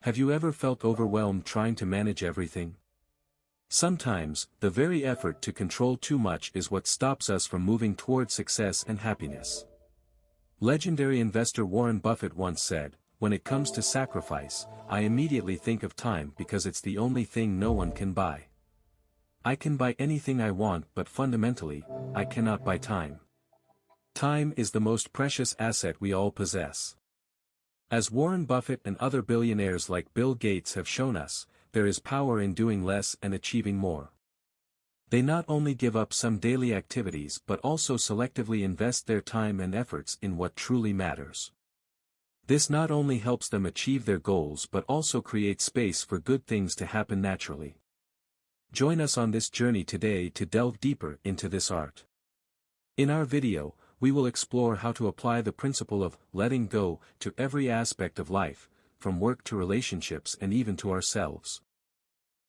Have you ever felt overwhelmed trying to manage everything? Sometimes, the very effort to control too much is what stops us from moving toward success and happiness. Legendary investor Warren Buffett once said, "When it comes to sacrifice, I immediately think of time because it's the only thing no one can buy. I can buy anything I want, but fundamentally, I cannot buy time." Time is the most precious asset we all possess. As Warren Buffett and other billionaires like Bill Gates have shown us, there is power in doing less and achieving more. They not only give up some daily activities but also selectively invest their time and efforts in what truly matters. This not only helps them achieve their goals but also creates space for good things to happen naturally. Join us on this journey today to delve deeper into this art. In our video, we will explore how to apply the principle of letting go to every aspect of life, from work to relationships and even to ourselves.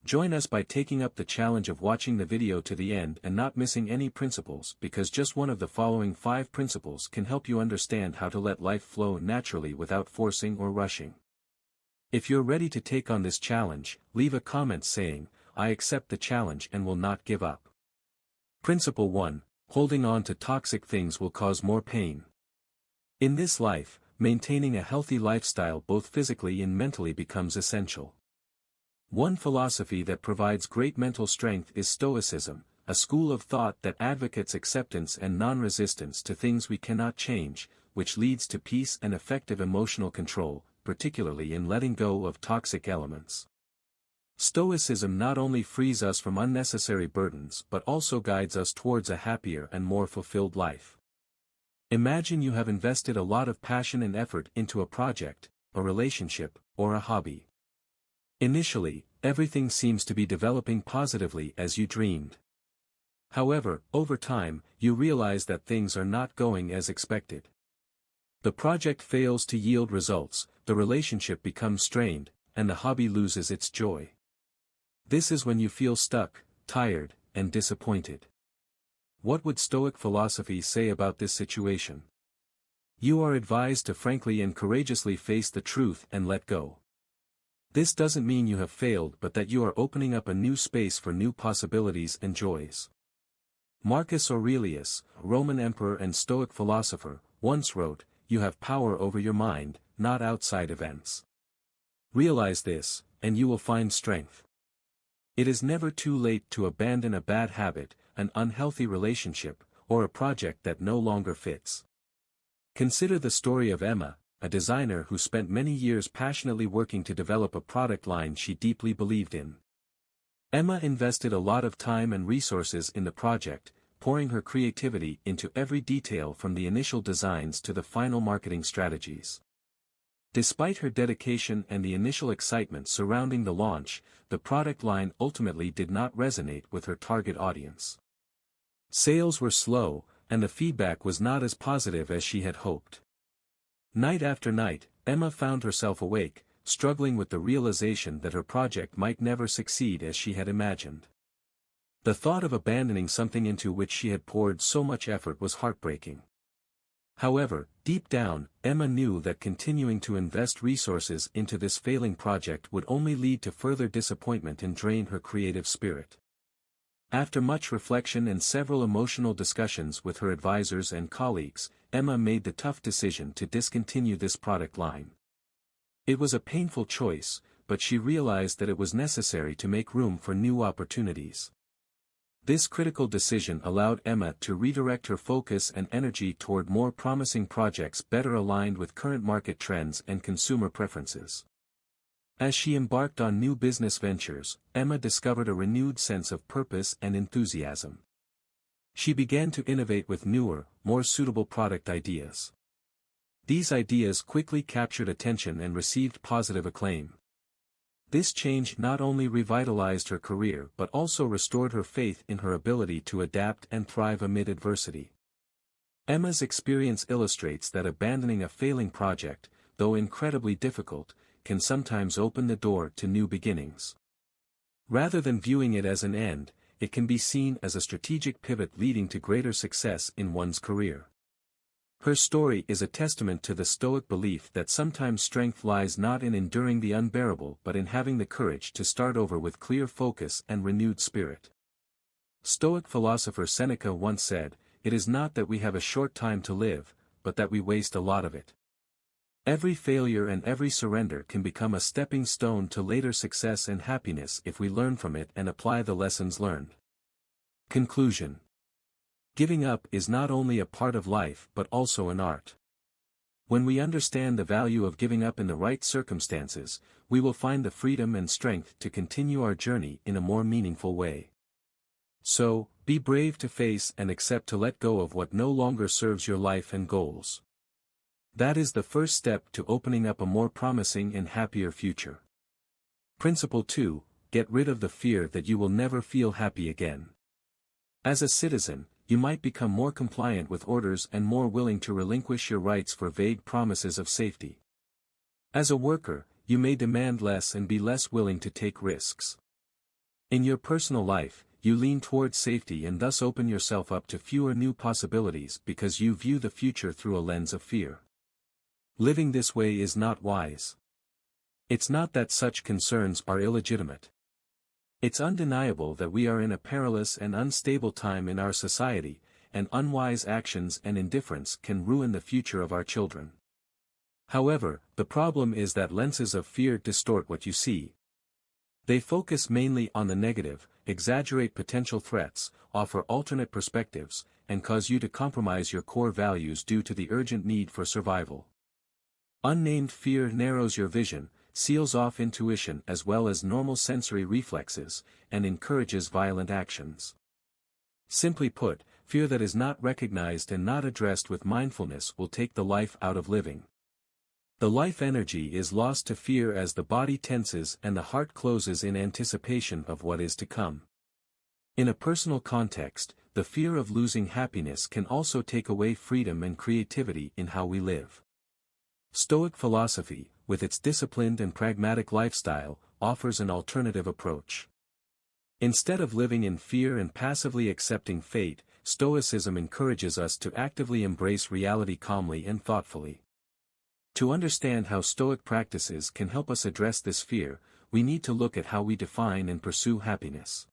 Join us by taking up the challenge of watching the video to the end and not missing any principles, because just one of the following 5 principles can help you understand how to let life flow naturally without forcing or rushing. If you're ready to take on this challenge, leave a comment saying, "I accept the challenge and will not give up." Principle 1. Holding on to toxic things will cause more pain. In this life, maintaining a healthy lifestyle both physically and mentally becomes essential. One philosophy that provides great mental strength is Stoicism, a school of thought that advocates acceptance and non-resistance to things we cannot change, which leads to peace and effective emotional control, particularly in letting go of toxic elements. Stoicism not only frees us from unnecessary burdens but also guides us towards a happier and more fulfilled life. Imagine you have invested a lot of passion and effort into a project, a relationship, or a hobby. Initially, everything seems to be developing positively as you dreamed. However, over time, you realize that things are not going as expected. The project fails to yield results, the relationship becomes strained, and the hobby loses its joy. This is when you feel stuck, tired, and disappointed. What would Stoic philosophy say about this situation? You are advised to frankly and courageously face the truth and let go. This doesn't mean you have failed but that you are opening up a new space for new possibilities and joys. Marcus Aurelius, Roman emperor and Stoic philosopher, once wrote, "You have power over your mind, not outside events. Realize this, and you will find strength." It is never too late to abandon a bad habit, an unhealthy relationship, or a project that no longer fits. Consider the story of Emma, a designer who spent many years passionately working to develop a product line she deeply believed in. Emma invested a lot of time and resources in the project, pouring her creativity into every detail from the initial designs to the final marketing strategies. Despite her dedication and the initial excitement surrounding the launch, the product line ultimately did not resonate with her target audience. Sales were slow, and the feedback was not as positive as she had hoped. Night after night, Emma found herself awake, struggling with the realization that her project might never succeed as she had imagined. The thought of abandoning something into which she had poured so much effort was heartbreaking. However, deep down, Emma knew that continuing to invest resources into this failing project would only lead to further disappointment and drain her creative spirit. After much reflection and several emotional discussions with her advisors and colleagues, Emma made the tough decision to discontinue this product line. It was a painful choice, but she realized that it was necessary to make room for new opportunities. This critical decision allowed Emma to redirect her focus and energy toward more promising projects better aligned with current market trends and consumer preferences. As she embarked on new business ventures, Emma discovered a renewed sense of purpose and enthusiasm. She began to innovate with newer, more suitable product ideas. These ideas quickly captured attention and received positive acclaim. This change not only revitalized her career but also restored her faith in her ability to adapt and thrive amid adversity. Emma's experience illustrates that abandoning a failing project, though incredibly difficult, can sometimes open the door to new beginnings. Rather than viewing it as an end, it can be seen as a strategic pivot leading to greater success in one's career. Her story is a testament to the Stoic belief that sometimes strength lies not in enduring the unbearable but in having the courage to start over with clear focus and renewed spirit. Stoic philosopher Seneca once said, "It is not that we have a short time to live, but that we waste a lot of it." Every failure and every surrender can become a stepping stone to later success and happiness if we learn from it and apply the lessons learned. Conclusion. Giving up is not only a part of life but also an art. When we understand the value of giving up in the right circumstances, we will find the freedom and strength to continue our journey in a more meaningful way. So, be brave to face and accept to let go of what no longer serves your life and goals. That is the first step to opening up a more promising and happier future. Principle 2, get rid of the fear that you will never feel happy again. As a citizen, you might become more compliant with orders and more willing to relinquish your rights for vague promises of safety. As a worker, you may demand less and be less willing to take risks. In your personal life, you lean towards safety and thus open yourself up to fewer new possibilities because you view the future through a lens of fear. Living this way is not wise. It's not that such concerns are illegitimate. It's undeniable that we are in a perilous and unstable time in our society, and unwise actions and indifference can ruin the future of our children. However, the problem is that lenses of fear distort what you see. They focus mainly on the negative, exaggerate potential threats, offer alternate perspectives, and cause you to compromise your core values due to the urgent need for survival. Unnamed fear narrows your vision, seals off intuition as well as normal sensory reflexes, and encourages violent actions. Simply put, fear that is not recognized and not addressed with mindfulness will take the life out of living. The life energy is lost to fear as the body tenses and the heart closes in anticipation of what is to come. In a personal context, the fear of losing happiness can also take away freedom and creativity in how we live. Stoic philosophy, with its disciplined and pragmatic lifestyle, offers an alternative approach. Instead of living in fear and passively accepting fate, Stoicism encourages us to actively embrace reality calmly and thoughtfully. To understand how Stoic practices can help us address this fear, we need to look at how we define and pursue happiness.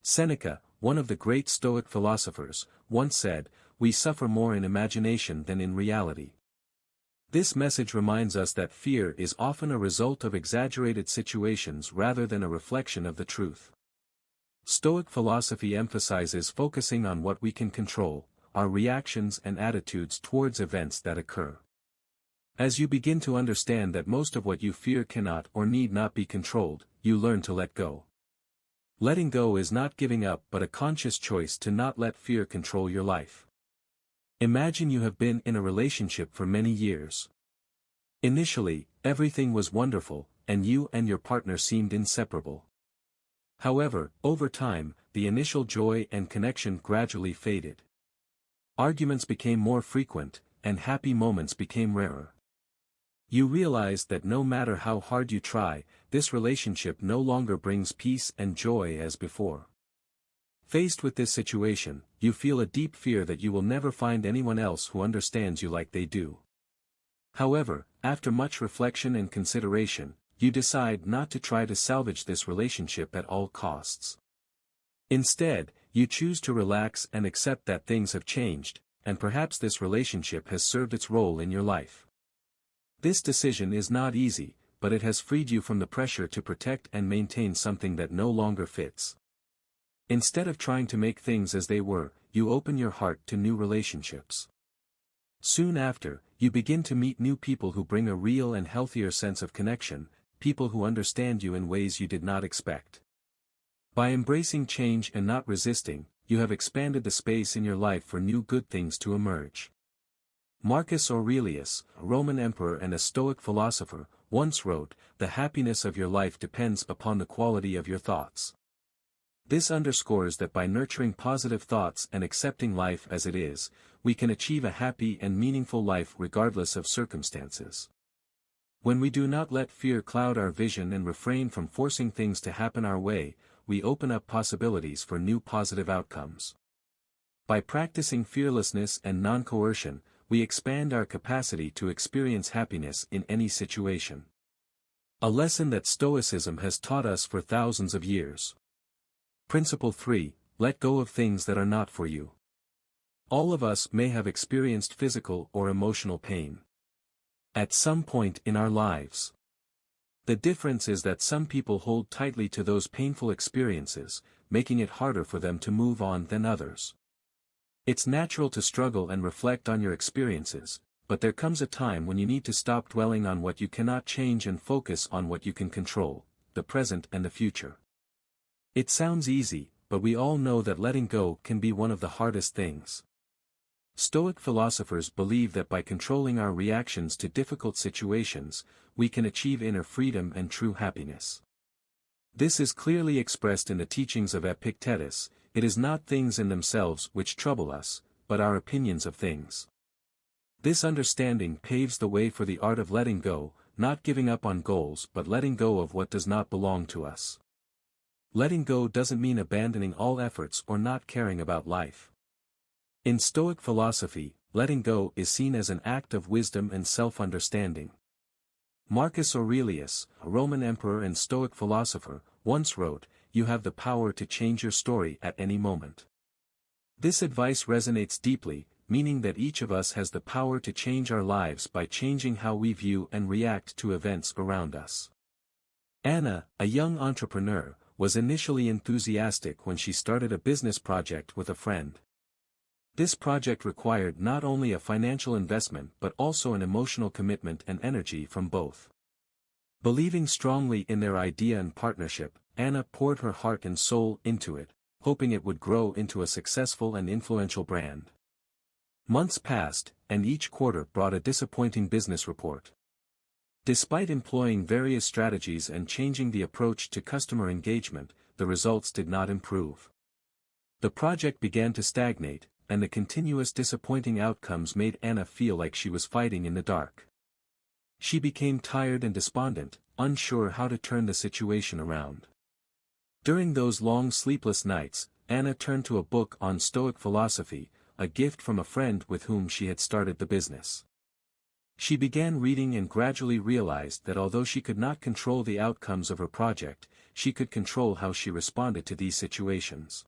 Seneca, one of the great Stoic philosophers, once said, "We suffer more in imagination than in reality." This message reminds us that fear is often a result of exaggerated situations rather than a reflection of the truth. Stoic philosophy emphasizes focusing on what we can control, our reactions and attitudes towards events that occur. As you begin to understand that most of what you fear cannot or need not be controlled, you learn to let go. Letting go is not giving up but a conscious choice to not let fear control your life. Imagine you have been in a relationship for many years. Initially, everything was wonderful, and you and your partner seemed inseparable. However, over time, the initial joy and connection gradually faded. Arguments became more frequent, and happy moments became rarer. You realized that no matter how hard you try, this relationship no longer brings peace and joy as before. Faced with this situation, you feel a deep fear that you will never find anyone else who understands you like they do. However, after much reflection and consideration, you decide not to try to salvage this relationship at all costs. Instead, you choose to relax and accept that things have changed, and perhaps this relationship has served its role in your life. This decision is not easy, but it has freed you from the pressure to protect and maintain something that no longer fits. Instead of trying to make things as they were, you open your heart to new relationships. Soon after, you begin to meet new people who bring a real and healthier sense of connection, people who understand you in ways you did not expect. By embracing change and not resisting, you have expanded the space in your life for new good things to emerge. Marcus Aurelius, a Roman emperor and a Stoic philosopher, once wrote, "The happiness of your life depends upon the quality of your thoughts." This underscores that by nurturing positive thoughts and accepting life as it is, we can achieve a happy and meaningful life regardless of circumstances. When we do not let fear cloud our vision and refrain from forcing things to happen our way, we open up possibilities for new positive outcomes. By practicing fearlessness and non-coercion, we expand our capacity to experience happiness in any situation. A lesson that Stoicism has taught us for thousands of years. Principle 3, let go of things that are not for you. All of us may have experienced physical or emotional pain at some point in our lives. The difference is that some people hold tightly to those painful experiences, making it harder for them to move on than others. It's natural to struggle and reflect on your experiences, but there comes a time when you need to stop dwelling on what you cannot change and focus on what you can control, the present and the future. It sounds easy, but we all know that letting go can be one of the hardest things. Stoic philosophers believe that by controlling our reactions to difficult situations, we can achieve inner freedom and true happiness. This is clearly expressed in the teachings of Epictetus. It is not things in themselves which trouble us, but our opinions of things. This understanding paves the way for the art of letting go, not giving up on goals but letting go of what does not belong to us. Letting go doesn't mean abandoning all efforts or not caring about life. In Stoic philosophy, letting go is seen as an act of wisdom and self-understanding. Marcus Aurelius, a Roman emperor and Stoic philosopher, once wrote, "You have the power to change your story at any moment." This advice resonates deeply, meaning that each of us has the power to change our lives by changing how we view and react to events around us. Anna, a young entrepreneur, was initially enthusiastic when she started a business project with a friend. This project required not only a financial investment but also an emotional commitment and energy from both. Believing strongly in their idea and partnership, Anna poured her heart and soul into it, hoping it would grow into a successful and influential brand. Months passed, and each quarter brought a disappointing business report. Despite employing various strategies and changing the approach to customer engagement, the results did not improve. The project began to stagnate, and the continuous disappointing outcomes made Anna feel like she was fighting in the dark. She became tired and despondent, unsure how to turn the situation around. During those long sleepless nights, Anna turned to a book on Stoic philosophy, a gift from a friend with whom she had started the business. She began reading and gradually realized that although she could not control the outcomes of her project, she could control how she responded to these situations.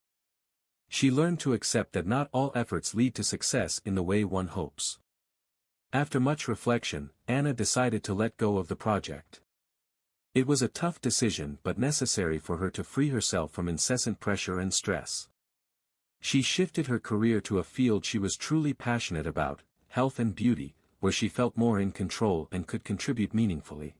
She learned to accept that not all efforts lead to success in the way one hopes. After much reflection, Anna decided to let go of the project. It was a tough decision but necessary for her to free herself from incessant pressure and stress. She shifted her career to a field she was truly passionate about, health and beauty, where she felt more in control and could contribute meaningfully.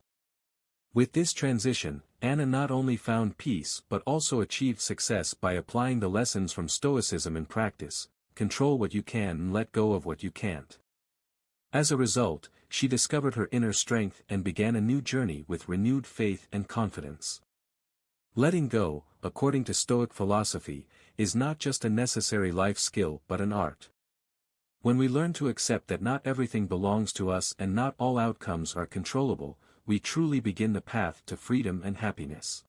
With this transition, Anna not only found peace but also achieved success by applying the lessons from Stoicism in practice: control what you can and let go of what you can't. As a result, she discovered her inner strength and began a new journey with renewed faith and confidence. Letting go, according to Stoic philosophy, is not just a necessary life skill but an art. When we learn to accept that not everything belongs to us and not all outcomes are controllable, we truly begin the path to freedom and happiness.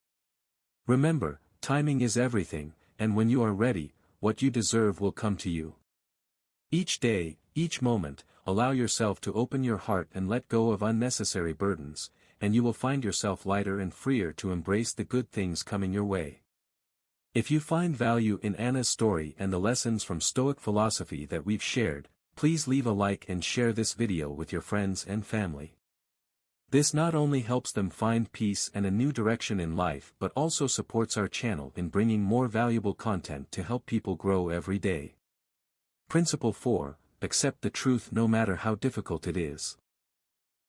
Remember, timing is everything, and when you are ready, what you deserve will come to you. Each day, each moment, allow yourself to open your heart and let go of unnecessary burdens, and you will find yourself lighter and freer to embrace the good things coming your way. If you find value in Anna's story and the lessons from Stoic philosophy that we've shared, please leave a like and share this video with your friends and family. This not only helps them find peace and a new direction in life but also supports our channel in bringing more valuable content to help people grow every day. Principle 4, accept the truth no matter how difficult it is.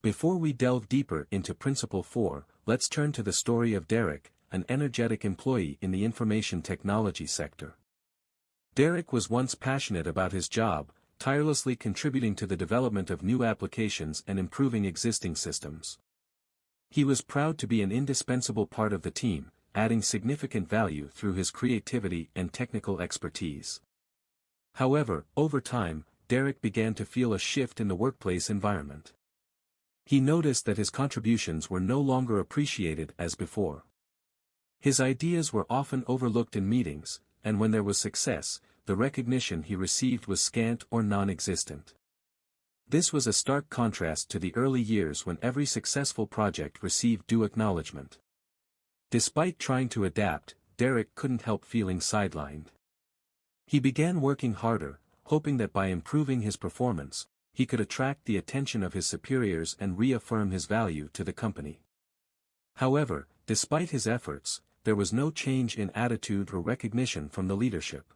Before we delve deeper into Principle 4, let's turn to the story of Derek, an energetic employee in the information technology sector. Derek was once passionate about his job, tirelessly contributing to the development of new applications and improving existing systems. He was proud to be an indispensable part of the team, adding significant value through his creativity and technical expertise. However, over time, Derek began to feel a shift in the workplace environment. He noticed that his contributions were no longer appreciated as before. His ideas were often overlooked in meetings, and when there was success, the recognition he received was scant or non-existent. This was a stark contrast to the early years when every successful project received due acknowledgement. Despite trying to adapt, Derek couldn't help feeling sidelined. He began working harder, hoping that by improving his performance, he could attract the attention of his superiors and reaffirm his value to the company. However, despite his efforts, there was no change in attitude or recognition from the leadership.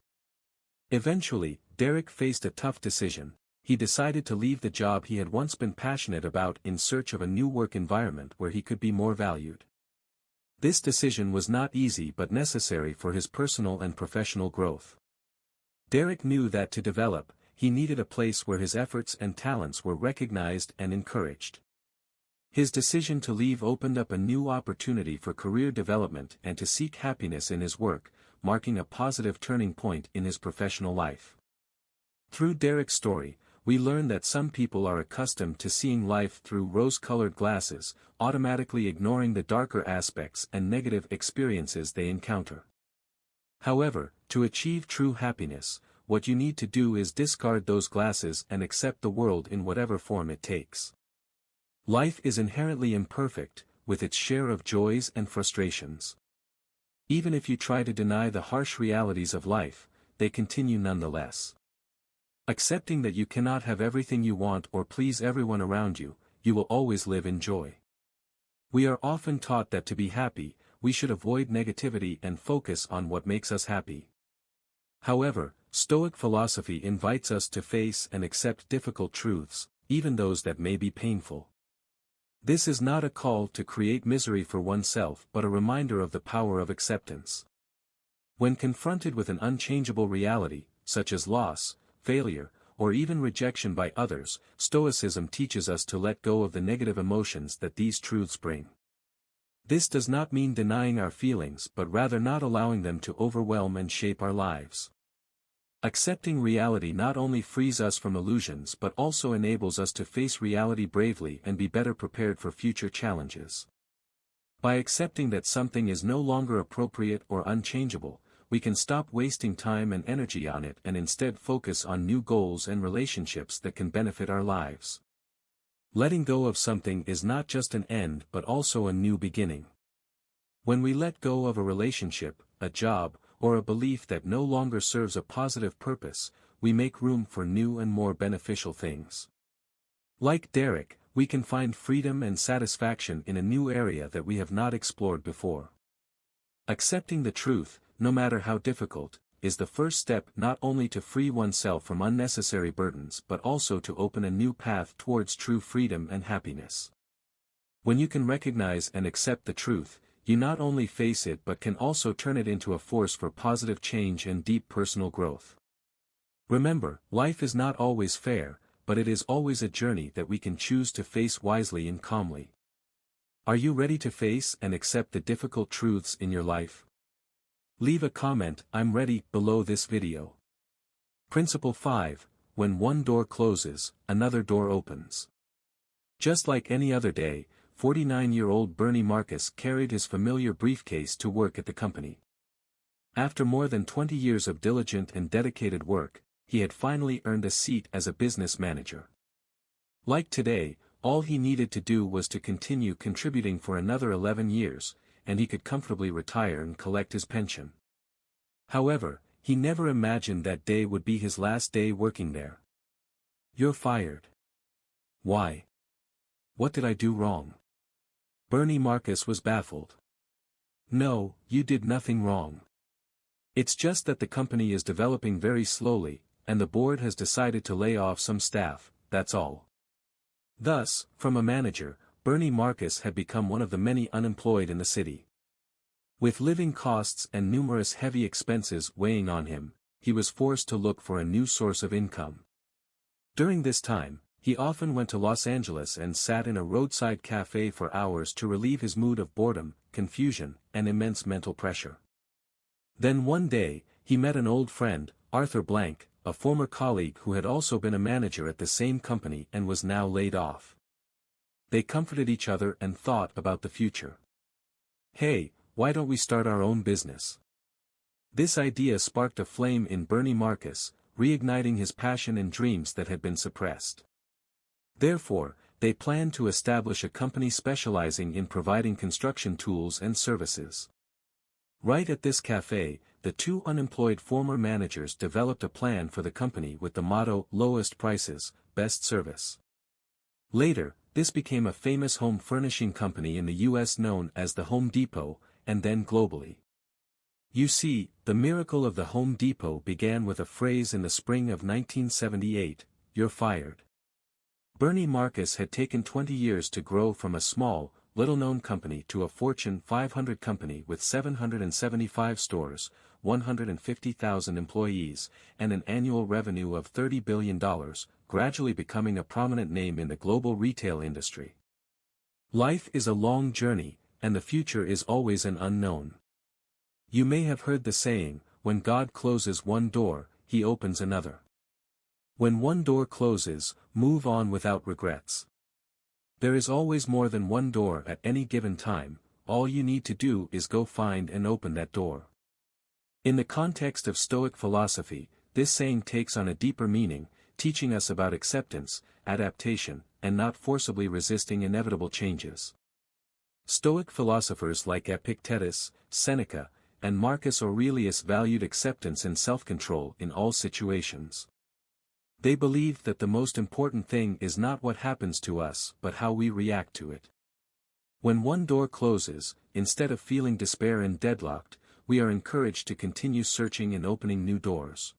Eventually, Derek faced a tough decision. He decided to leave the job he had once been passionate about in search of a new work environment where he could be more valued. This decision was not easy but necessary for his personal and professional growth. Derek knew that to develop, he needed a place where his efforts and talents were recognized and encouraged. His decision to leave opened up a new opportunity for career development and to seek happiness in his work, marking a positive turning point in his professional life. Through Derek's story, we learn that some people are accustomed to seeing life through rose-colored glasses, automatically ignoring the darker aspects and negative experiences they encounter. However, to achieve true happiness, what you need to do is discard those glasses and accept the world in whatever form it takes. Life is inherently imperfect, with its share of joys and frustrations. Even if you try to deny the harsh realities of life, they continue nonetheless. Accepting that you cannot have everything you want or please everyone around you, you will always live in joy. We are often taught that to be happy, we should avoid negativity and focus on what makes us happy. However, Stoic philosophy invites us to face and accept difficult truths, even those that may be painful. This is not a call to create misery for oneself but a reminder of the power of acceptance. When confronted with an unchangeable reality, such as loss, failure, or even rejection by others, Stoicism teaches us to let go of the negative emotions that these truths bring. This does not mean denying our feelings but rather not allowing them to overwhelm and shape our lives. Accepting reality not only frees us from illusions but also enables us to face reality bravely and be better prepared for future challenges. By accepting that something is no longer appropriate or unchangeable, we can stop wasting time and energy on it and instead focus on new goals and relationships that can benefit our lives. Letting go of something is not just an end but also a new beginning. When we let go of a relationship, a job, or a belief that no longer serves a positive purpose, we make room for new and more beneficial things. Like Derek, we can find freedom and satisfaction in a new area that we have not explored before. Accepting the truth, no matter how difficult, is the first step not only to free oneself from unnecessary burdens but also to open a new path towards true freedom and happiness. When you can recognize and accept the truth, you not only face it but can also turn it into a force for positive change and deep personal growth. Remember, life is not always fair, but it is always a journey that we can choose to face wisely and calmly. Are you ready to face and accept the difficult truths in your life? Leave a comment, "I'm ready," below this video. Principle 5, when one door closes, another door opens. Just like any other day, 49-year-old Bernie Marcus carried his familiar briefcase to work at the company. After more than 20 years of diligent and dedicated work, he had finally earned a seat as a business manager. Like today, all he needed to do was to continue contributing for another 11 years, and he could comfortably retire and collect his pension. However, he never imagined that day would be his last day working there. "You're fired." "Why? What did I do wrong?" Bernie Marcus was baffled. "No, you did nothing wrong. It's just that the company is developing very slowly, and the board has decided to lay off some staff, that's all." Thus, from a manager, Bernie Marcus had become one of the many unemployed in the city. With living costs and numerous heavy expenses weighing on him, he was forced to look for a new source of income. During this time, he often went to Los Angeles and sat in a roadside cafe for hours to relieve his mood of boredom, confusion, and immense mental pressure. Then one day, he met an old friend, Arthur Blank, a former colleague who had also been a manager at the same company and was now laid off. They comforted each other and thought about the future. "Hey, why don't we start our own business?" This idea sparked a flame in Bernie Marcus, reigniting his passion and dreams that had been suppressed. Therefore, they planned to establish a company specializing in providing construction tools and services. Right at this cafe, the two unemployed former managers developed a plan for the company with the motto "Lowest Prices, Best Service." Later, this became a famous home furnishing company in the US known as the Home Depot, and then globally. You see, the miracle of the Home Depot began with a phrase in the spring of 1978, "You're fired." Bernie Marcus had taken 20 years to grow from a small, little-known company to a Fortune 500 company with 775 stores, 150,000 employees, and an annual revenue of $30 billion, gradually becoming a prominent name in the global retail industry. Life is a long journey, and the future is always an unknown. You may have heard the saying, when God closes one door, he opens another. When one door closes, move on without regrets. There is always more than one door at any given time, all you need to do is go find and open that door. In the context of Stoic philosophy, this saying takes on a deeper meaning, teaching us about acceptance, adaptation, and not forcibly resisting inevitable changes. Stoic philosophers like Epictetus, Seneca, and Marcus Aurelius valued acceptance and self-control in all situations. They believed that the most important thing is not what happens to us but how we react to it. When one door closes, instead of feeling despair and deadlocked, we are encouraged to continue searching and opening new doors.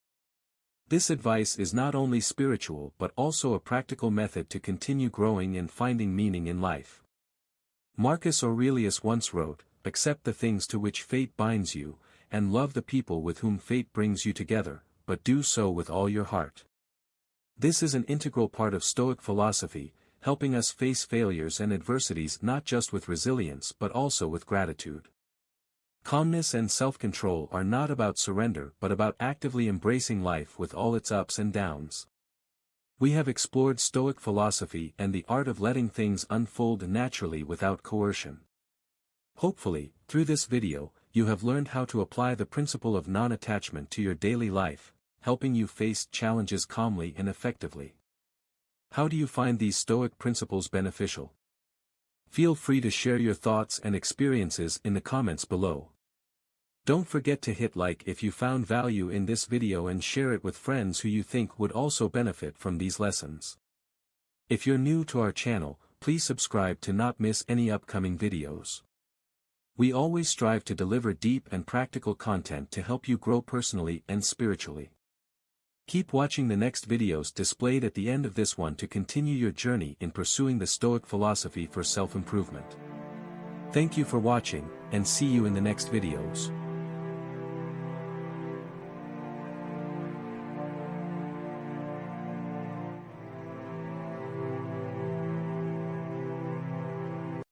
This advice is not only spiritual but also a practical method to continue growing and finding meaning in life. Marcus Aurelius once wrote, "Accept the things to which fate binds you, and love the people with whom fate brings you together, but do so with all your heart." This is an integral part of Stoic philosophy, helping us face failures and adversities not just with resilience but also with gratitude. Calmness and self-control are not about surrender but about actively embracing life with all its ups and downs. We have explored Stoic philosophy and the art of letting things unfold naturally without coercion. Hopefully, through this video, you have learned how to apply the principle of non-attachment to your daily life, helping you face challenges calmly and effectively. How do you find these Stoic principles beneficial? Feel free to share your thoughts and experiences in the comments below. Don't forget to hit like if you found value in this video and share it with friends who you think would also benefit from these lessons. If you're new to our channel, please subscribe to not miss any upcoming videos. We always strive to deliver deep and practical content to help you grow personally and spiritually. Keep watching the next videos displayed at the end of this one to continue your journey in pursuing the Stoic philosophy for self-improvement. Thank you for watching, and see you in the next videos.